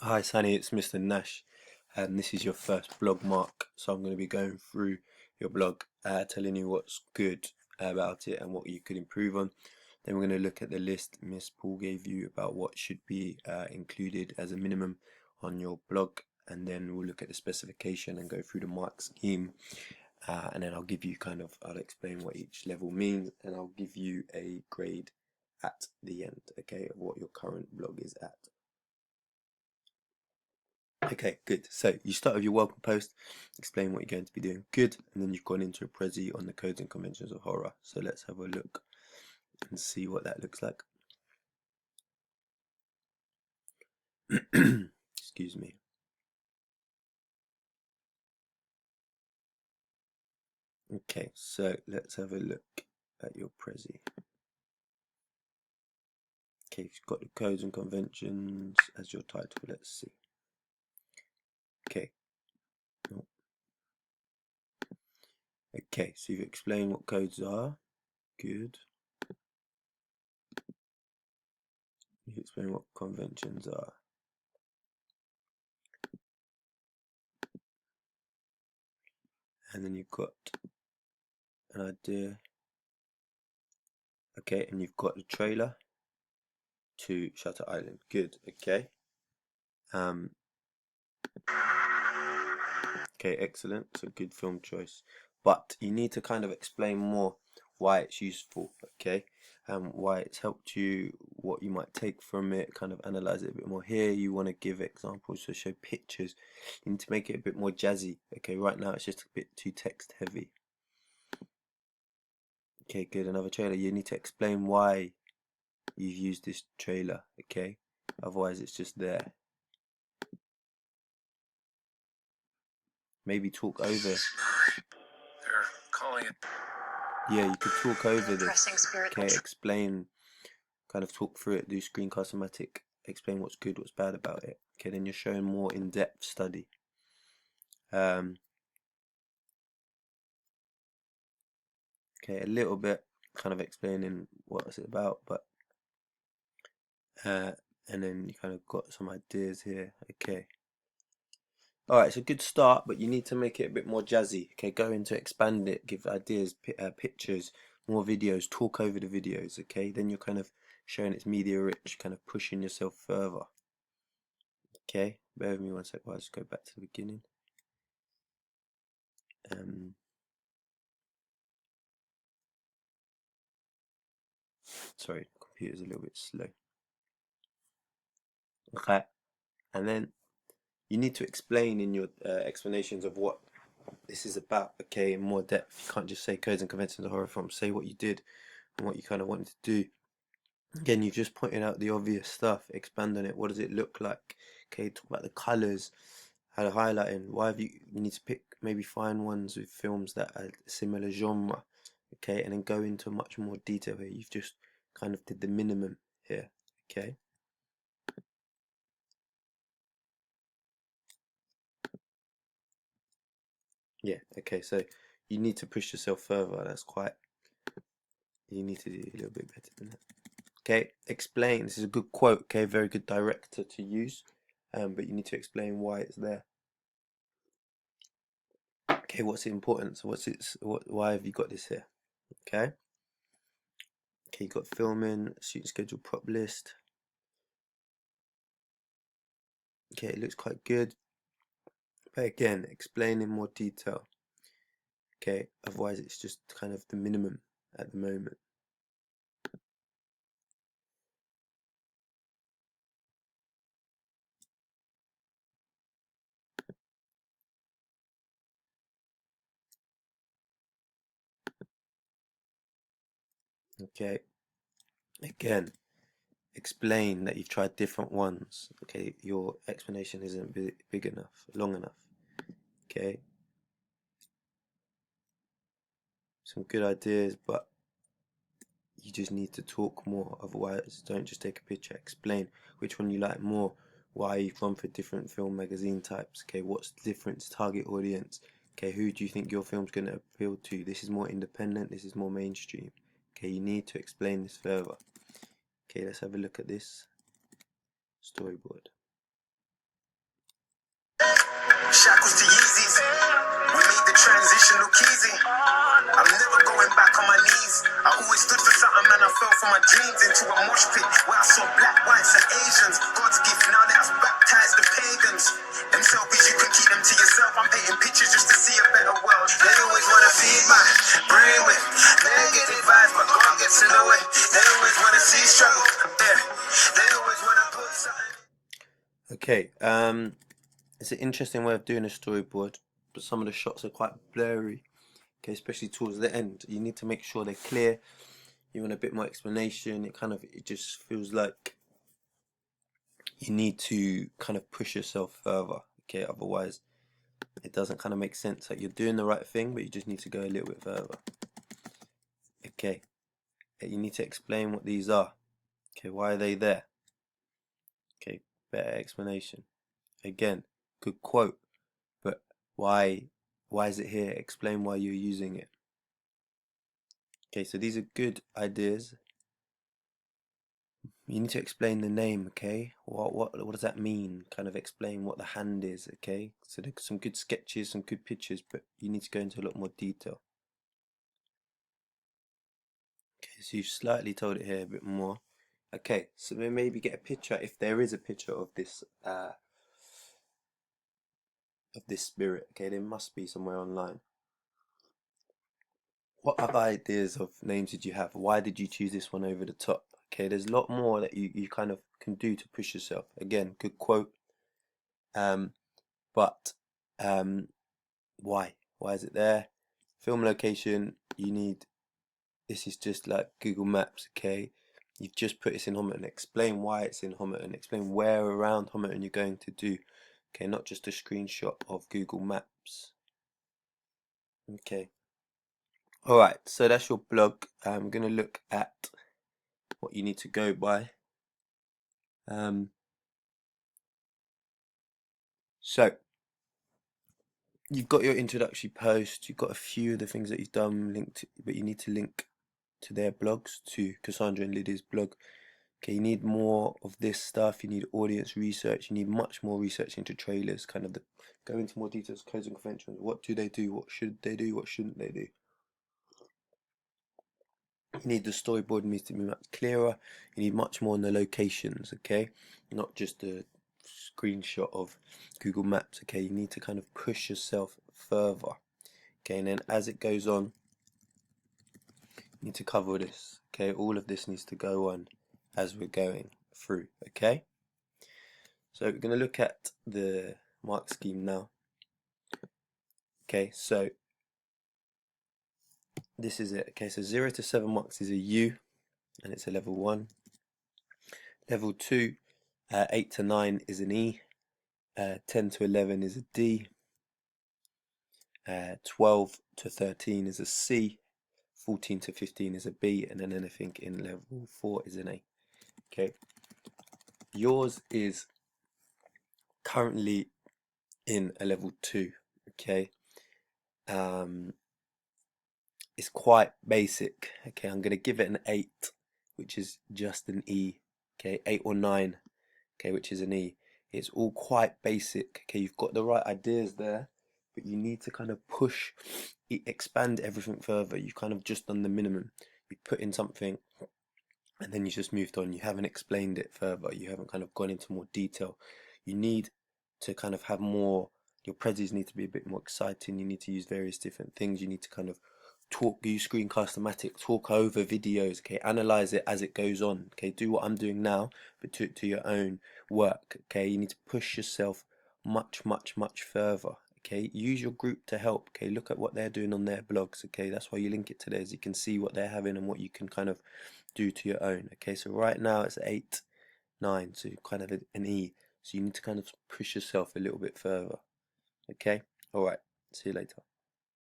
Hi Sani, it's Mr. Nash, and this is your first blog mark. So I'm going to be going through your blog, telling you what's good about it and what you could improve on. Then we're going to look at the list Miss Paul gave you about what should be included as a minimum on your blog, and then we'll look at the specification and go through the mark scheme. And then I'll explain what each level means, and I'll give you a grade at the end, okay, of what your current blog is at. Okay, good. So you start with your welcome post, explain what you're going to be doing. Good. And then you've gone into a prezi on the codes and conventions of horror. So let's have a look and see what that looks like. Excuse me. Okay, so let's have a look at your prezi. Okay, you've got the codes and conventions as your title. Let's see. Okay. Okay, so you've explained what codes are. Good. You've explained what conventions are. And then you've got an idea. Okay, and you've got the trailer to Shutter Island. Good. Okay. Okay, excellent. So good film choice. But you need to kind of explain more why it's useful, okay? Why it's helped you, what you might take from it, kind of analyze it a bit more. Here you want to give examples to show pictures. You need to make it a bit more jazzy. Okay, right now it's just a bit too text heavy. Okay, good. Another trailer. You need to explain why you've used this trailer, okay? Otherwise it's just there. Maybe talk over. They're calling it. Yeah, you could talk over this. Okay, explain, kind of talk through it, do screencast-o-matic, explain what's good, what's bad about it. Okay, then you're showing more in-depth study. Okay, a little bit kind of explaining what it's about, but and then you kind of got some ideas here. Okay. Alright, it's a good start, but you need to make it a bit more jazzy. Okay, go into expand it, give ideas, pictures, more videos, talk over the videos. Okay, then you're kind of showing it's media rich, kind of pushing yourself further. Okay, bear with me one sec while I just go back to the beginning. Sorry, computer's a little bit slow. Okay, and then you need to explain in your explanations of what this is about, okay, in more depth. You can't just say codes and conventions of horror films. Say what you did and what you kind of wanted to do. Again, you've just pointed out the obvious stuff. Expand on it. What does it look like? Okay, talk about the colors, how to highlight it. Why have you need to pick, maybe find ones with films that are similar genre, okay, and then go into much more detail here. You've just kind of did the minimum here, okay. Yeah, okay, so you need to push yourself further. You need to do a little bit better than that. Okay, explain. This is a good quote, okay, very good director to use, but you need to explain why it's there. Okay, what's the importance? Why have you got this here? Okay. Okay, you got filming, shooting schedule, prop list. Okay, it looks quite good. But again, explain in more detail. Okay, otherwise it's just kind of the minimum at the moment. Okay, again, explain that you've tried different ones. Okay, your explanation isn't big enough, long enough. Okay, some good ideas, but you just need to talk more. Otherwise, don't just take a picture. Explain which one you like more, why you've gone for different film magazine types. Okay, what's the difference? Target audience. Okay, who do you think your film's going to appeal to? This is more independent, this is more mainstream. Okay, you need to explain this further. Okay, let's have a look at this storyboard. shackles to Yeezys. We made the transition look easy. I'm never going back on my knees. I always stood for something, man. I fell for my dreams into a mosh pit where I saw black, whites, and Asians. God's gift, now that's baptized the pagans. Them selfies, you can keep them to yourself. I'm painting pictures just to see a better world. They always wanna feed my brain with negative vibes, but God gets in the way. They always wanna see struggle. Yeah. They always wanna put something. Okay, it's an interesting way of doing a storyboard, but some of the shots are quite blurry. Okay, especially towards the end. You need to make sure they're clear. You want a bit more explanation. It just feels like you need to kind of push yourself further. Okay, otherwise it doesn't kind of make sense. Like you're doing the right thing, but you just need to go a little bit further. Okay, you need to explain what these are. Okay, why are they there? Okay, better explanation. Again, good quote, but why is it here? Explain why you're using it. Okay, so these are good ideas. You need to explain the name, okay? What does that mean? Kind of explain what the hand is, okay? So there's some good sketches, some good pictures, but you need to go into a lot more detail. Okay, so you've slightly told it here a bit more. Okay, so maybe get a picture, if there is a picture of this spirit. Okay, there must be somewhere online. What other ideas of names did you have? Why did you choose this one over the top? Okay, there's a lot more that you kind of can do to push yourself. Again, good quote. But why? Why is it there? Film location, you need, this is just like Google Maps, okay? You've just put this in Homerton. Explain why it's in Homerton. Explain where around Homerton you're going to do. Okay, not just a screenshot of Google Maps. Okay. Alright, so that's your blog. I'm going to look at what you need to go by. So, you've got your introductory post, you've got a few of the things that you've done linked to, but you need to link to their blogs, to Cassandra and Lydia's blog. Okay, you need more of this stuff, you need audience research, you need much more research into trailers, kind of go into more details, codes and conventions, what do they do, what should they do, what shouldn't they do. You need the storyboard needs to be much clearer, you need much more on the locations, okay, not just a screenshot of Google Maps, okay, you need to kind of push yourself further, okay, and then as it goes on, you need to cover this, okay, all of this needs to go on as we're going through, okay. So we're going to look at the mark scheme now. Okay, so this is it. Okay, so 0 to 7 marks is a U, and it's a level 1. Level 2, 8 to 9 is an E. 10 to 11 is a D. 12 to 13 is a C. 14 to 15 is a B, and then anything in level 4 is an A. Okay, yours is currently in a level 2. Okay, it's quite basic. Okay, I'm gonna give it an 8, which is just an E. Okay, 8 or 9. Okay, which is an E. It's all quite basic. Okay, you've got the right ideas there, but you need to kind of push, expand everything further. You've kind of just done the minimum. You put in something, and then you just moved on. You haven't explained it further. You haven't kind of gone into more detail. You need to kind of have more. Your prezzies need to be a bit more exciting. You need to use various different things. You need to kind of use Screencast-O-Matic, talk over videos, okay, analyze it as it goes on, okay, do what I'm doing now, but to your own work, okay, you need to push yourself much further, okay, use your group to help, okay, look at what they're doing on their blogs, okay, that's why you link it to theirs, you can see what they're having and what you can kind of do to your own, okay, so right now it's 8, 9, so kind of an E, so you need to kind of push yourself a little bit further, okay, alright, see you later.